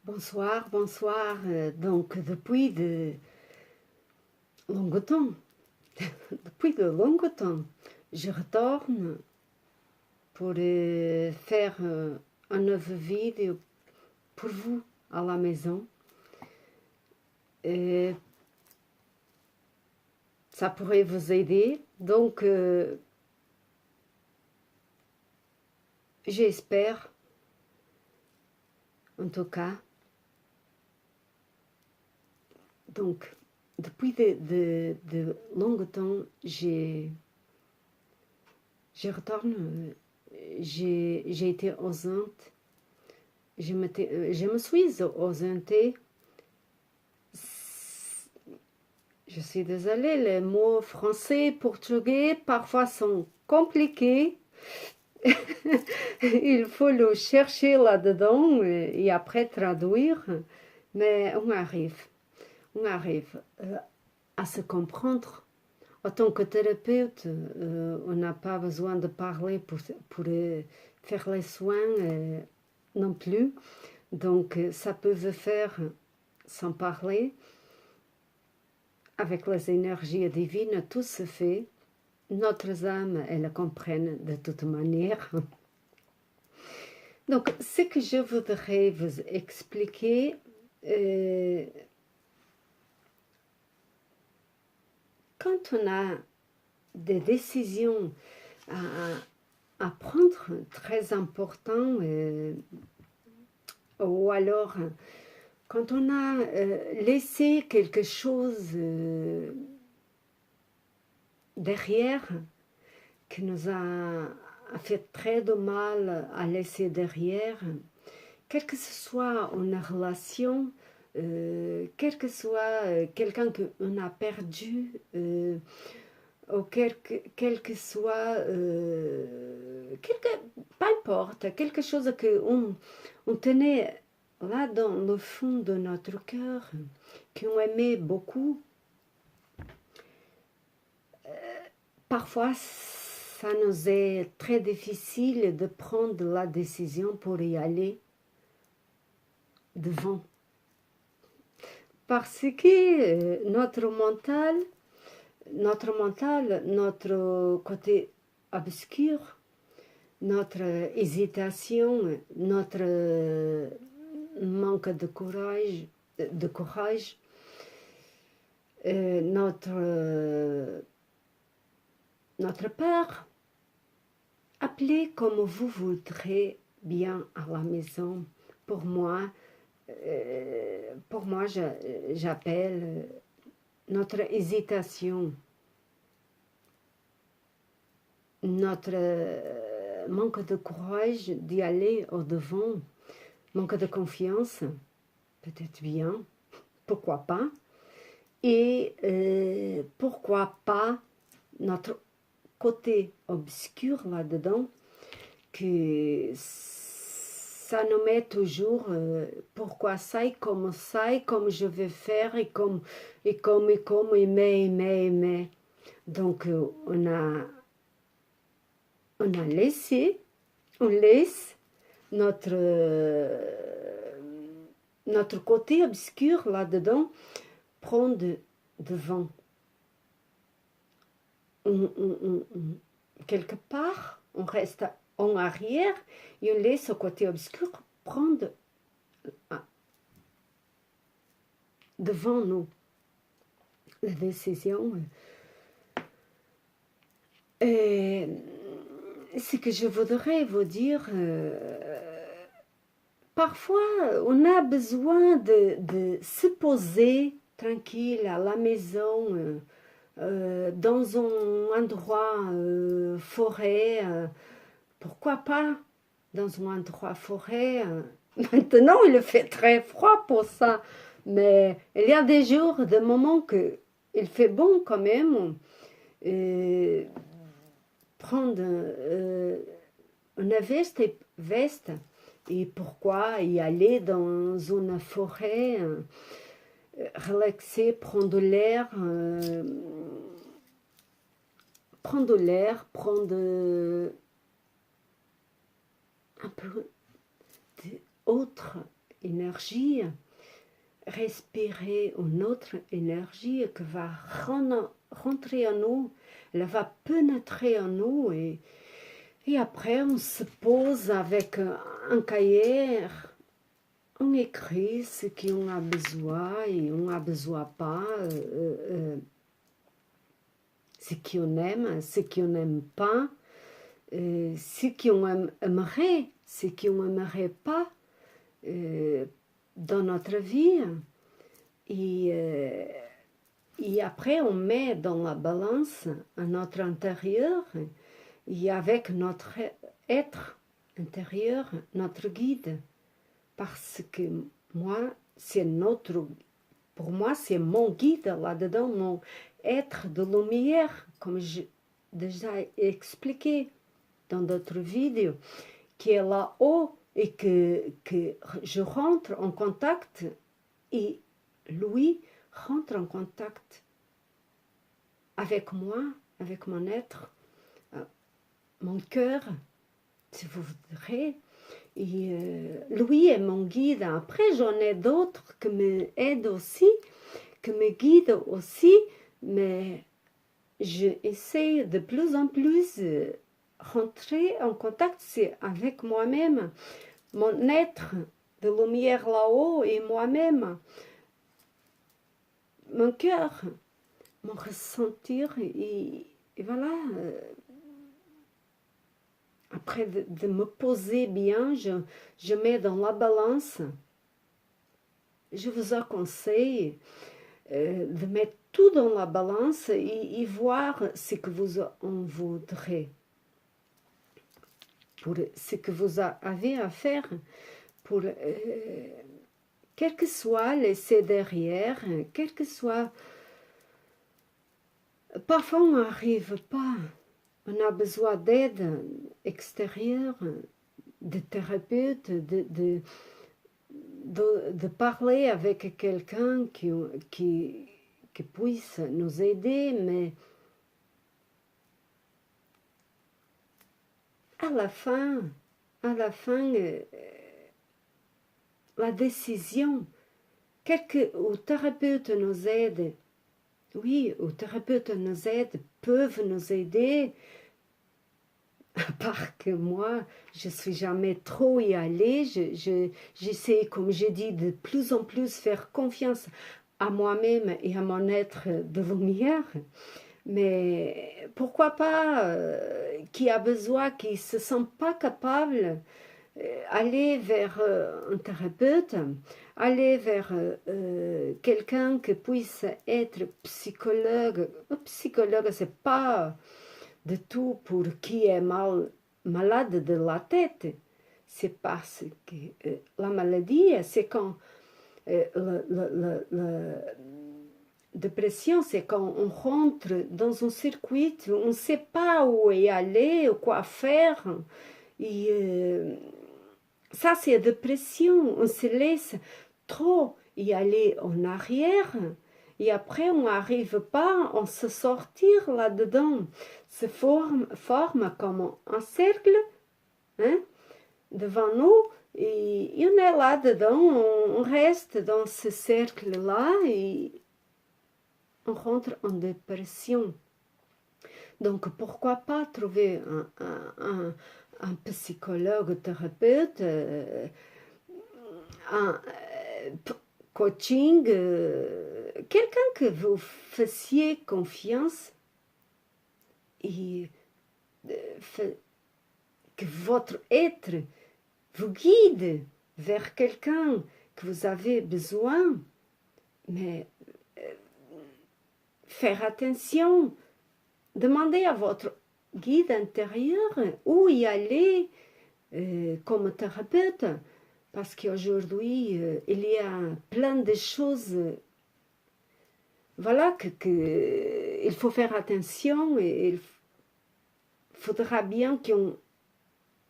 Bonsoir, bonsoir. Donc, depuis de longue temps, depuis de longue temps, je retourne pour faire un nouveau vidéo pour vous à la maison. Et ça pourrait vous aider. Donc, j'espère, en tout cas. Donc, depuis de longue temps, je retourne, j'ai été ausente. Je me suis ausentée. Je suis désolée, les mots français, portugais, parfois sont compliqués. Il faut le chercher là-dedans et après traduire. Mais on arrive à se comprendre. En tant que thérapeute, on n'a pas besoin de parler pour faire les soins non plus. Donc, ça peut se faire sans parler. Avec les énergies divines, tout se fait. Notre âme, elles comprennent de toute manière. Donc, ce que je voudrais vous expliquer, quand on a des décisions à prendre très importantes, ou alors quand on a laissé quelque chose derrière, qui nous a fait très de mal à laisser derrière, quel que ce soit une relation, quel que soit quelqu'un qu'on a perdu, ou quel que soit, peu importe, quelque chose qu'on tenait là dans le fond de notre cœur, qu'on aimait beaucoup. Parfois, ça nous est très difficile de prendre la décision pour y aller devant. Parce que notre côté obscur, notre hésitation, notre manque de courage, notre peur, appelez comme vous voudrez bien à la maison. Pour moi, j'appelle notre hésitation, notre manque de courage d'y aller au-devant, manque de confiance, peut-être bien, pourquoi pas, et pourquoi pas notre côté obscur là-dedans, que ça nous met toujours pourquoi ça et comme je vais faire et mais. Donc on laisse notre côté obscur là-dedans prendre devant. Quelque part, on reste en arrière et on laisse ce côté obscur prendre devant nous la décision. Et ce que je voudrais vous dire, parfois on a besoin de se poser tranquille à la maison, dans un endroit forêt, pourquoi pas dans un endroit forêt. Maintenant il fait très froid pour ça, mais il y a des jours, des moments que il fait bon quand même. Prendre une veste et pourquoi y aller dans une forêt, relaxer, prendre l'air, prendre un peu autre énergie, respirer une autre énergie qui va rentrer en nous, elle va pénétrer en nous et après on se pose avec un cahier, on écrit ce qu'on a besoin et on n'a besoin pas, ce qu'on aime, ce qu'on n'aime pas, ce qu'on aimerait, ce qu'on n'aimerait pas dans notre vie. Et après, on met dans la balance à notre intérieur et avec notre être intérieur, notre guide. Parce que pour moi, c'est mon guide là-dedans, mon être de lumière, comme j'ai déjà expliqué dans d'autres vidéos, qui est là-haut et que je rentre en contact et lui rentre en contact avec moi, avec mon être, mon cœur, si vous voudrez. Et lui est mon guide. Après, j'en ai d'autres qui m'aident aussi, qui me guident aussi, mais j'essaie de plus en plus rentrer en contact avec moi-même, mon être de lumière là-haut et moi-même, mon cœur, mon ressentir et voilà. Après de me poser bien, je mets dans la balance. Je vous conseille de mettre tout dans la balance et voir ce que vous en voudrez. Pour ce que vous avez à faire, pour quel que soit laisser derrière, quel que soit... Parfois on n'arrive pas. On a besoin d'aide extérieure, de thérapeute, de parler avec quelqu'un qui puisse nous aider, mais à la fin, la décision, le thérapeute nous aide. Oui, les thérapeutes nous aident, peuvent nous aider, à part que moi, je ne suis jamais trop y allée. J'essaie, comme j'ai dit, de plus en plus faire confiance à moi-même et à mon être de lumière. Mais pourquoi pas, qui a besoin, qui ne se sent pas capable, aller vers un thérapeute, aller vers quelqu'un qui puisse être psychologue. Un psychologue, ce n'est pas de tout pour qui est malade de la tête. C'est parce que la maladie, c'est quand la dépression, c'est quand on rentre dans un circuit où on ne sait pas où y aller, ou quoi faire. Et ça, c'est la dépression. On se laisse trop y aller en arrière. Et après, on n'arrive pas à se sortir là-dedans. Se forme comme un cercle devant nous. Et on est là-dedans, on reste dans ce cercle-là et on rentre en dépression. Donc, pourquoi pas trouver un psychologue, thérapeute, un coaching, quelqu'un que vous fassiez confiance et que votre être vous guide vers quelqu'un que vous avez besoin, mais faire attention, demandez à votre guide intérieur où y aller comme thérapeute, parce qu'aujourd'hui, il y a plein de choses, voilà, il faut faire attention et il faudra bien qu'on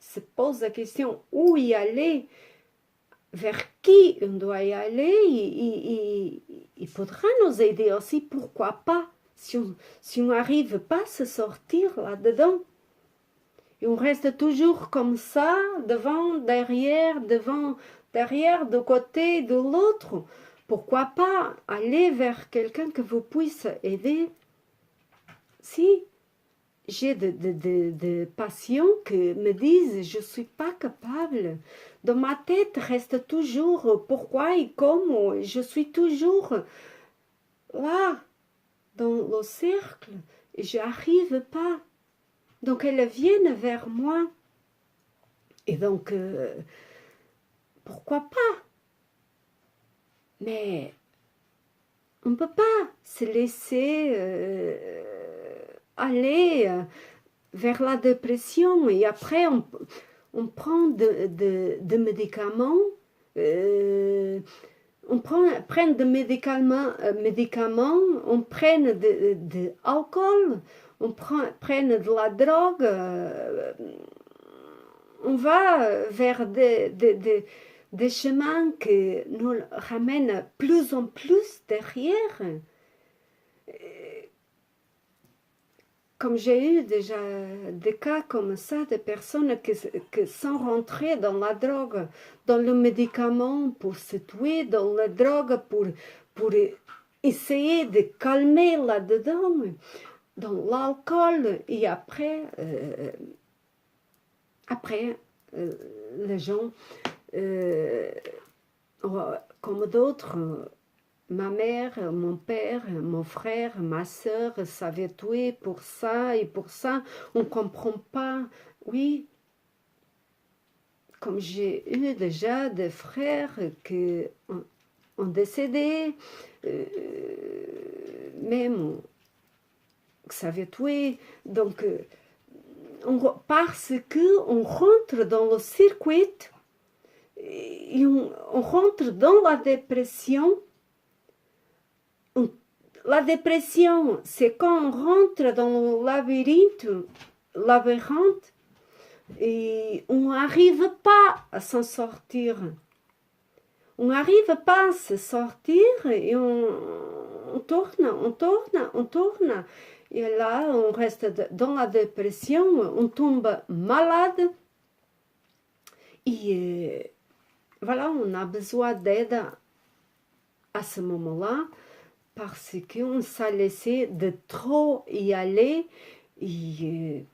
se pose la question où y aller, vers qui on doit y aller, et il faudra nous aider aussi, pourquoi pas, si on n'arrive pas à se sortir là-dedans. Et on reste toujours comme ça, devant, derrière, devant, derrière, de côté, de l'autre. Pourquoi pas aller vers quelqu'un que vous puissiez aider? Si j'ai des patients qui me disent je ne suis pas capable, dans ma tête reste toujours pourquoi et comment, je suis toujours là, dans le cercle, et je n'arrive pas. Donc elles viennent vers moi. Et donc, pourquoi pas? Mais on ne peut pas se laisser aller vers la dépression. Et après, on prend de médicaments. On prend de médicaments, on prend de alcool, on prend de la drogue, on va vers des chemins qui nous ramènent plus en plus derrière. Comme j'ai eu déjà des cas comme ça, de personnes qui sont rentrées dans la drogue, dans le médicament pour se tuer, dans la drogue pour essayer de calmer là-dedans, dans l'alcool, et après les gens, comme d'autres, ma mère, mon père, mon frère, ma soeur s'avaient tué pour ça et pour ça. On ne comprend pas. Oui, comme j'ai eu déjà des frères qui ont décédé, même qui s'avaient tué. Donc, parce qu'on rentre dans le circuit et on rentre dans la dépression. La dépression, c'est quand on rentre dans le labyrinthe et on n'arrive pas à s'en sortir. On n'arrive pas à se sortir et on tourne. Et là, on reste dans la dépression, on tombe malade. Et voilà, on a besoin d'aide à ce moment-là. Parce qu'on s'est laissé de trop y aller. Et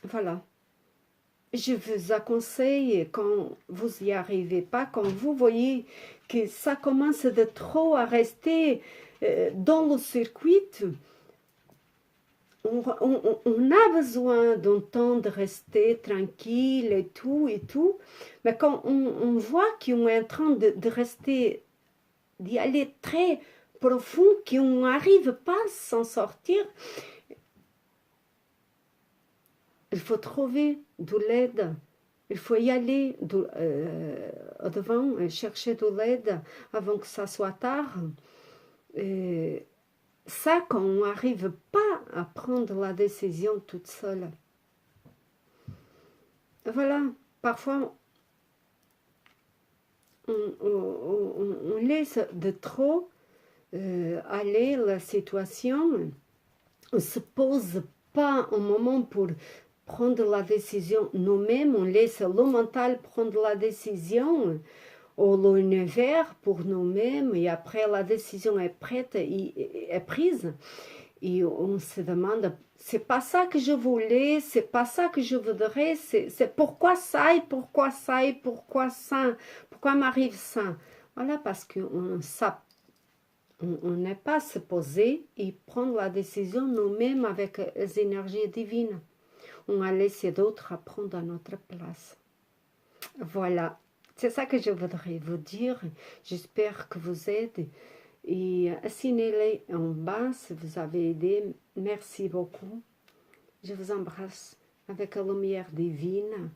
voilà. Je vous conseille, quand vous n'y arrivez pas, quand vous voyez que ça commence de trop à rester dans le circuit, on a besoin d'un temps de rester tranquille et tout. Mais quand on voit qu'on est en train de rester d'y aller très profond, qu'on n'arrive pas à s'en sortir, il faut trouver de l'aide. Il faut y aller devant, chercher de l'aide avant que ça soit tard. Et ça, quand on n'arrive pas à prendre la décision toute seule. Voilà, parfois, on laisse de trop aller la situation, on ne se pose pas un moment pour prendre la décision nous-mêmes, on laisse le mental prendre la décision, ou l'univers pour nous-mêmes, et après la décision est prête, est prise, et on se demande, c'est pas ça que je voulais, c'est pas ça que je voudrais, c'est pourquoi ça et pourquoi ça et pourquoi ça, pourquoi m'arrive ça. Voilà, parce qu'on n'est pas se poser et prendre la décision nous-mêmes avec les énergies divines. On a laissé d'autres à prendre à notre place. Voilà, c'est ça que je voudrais vous dire. J'espère que vous aidez. Et signalez en bas si vous avez aidé. Merci beaucoup. Je vous embrasse avec la lumière divine.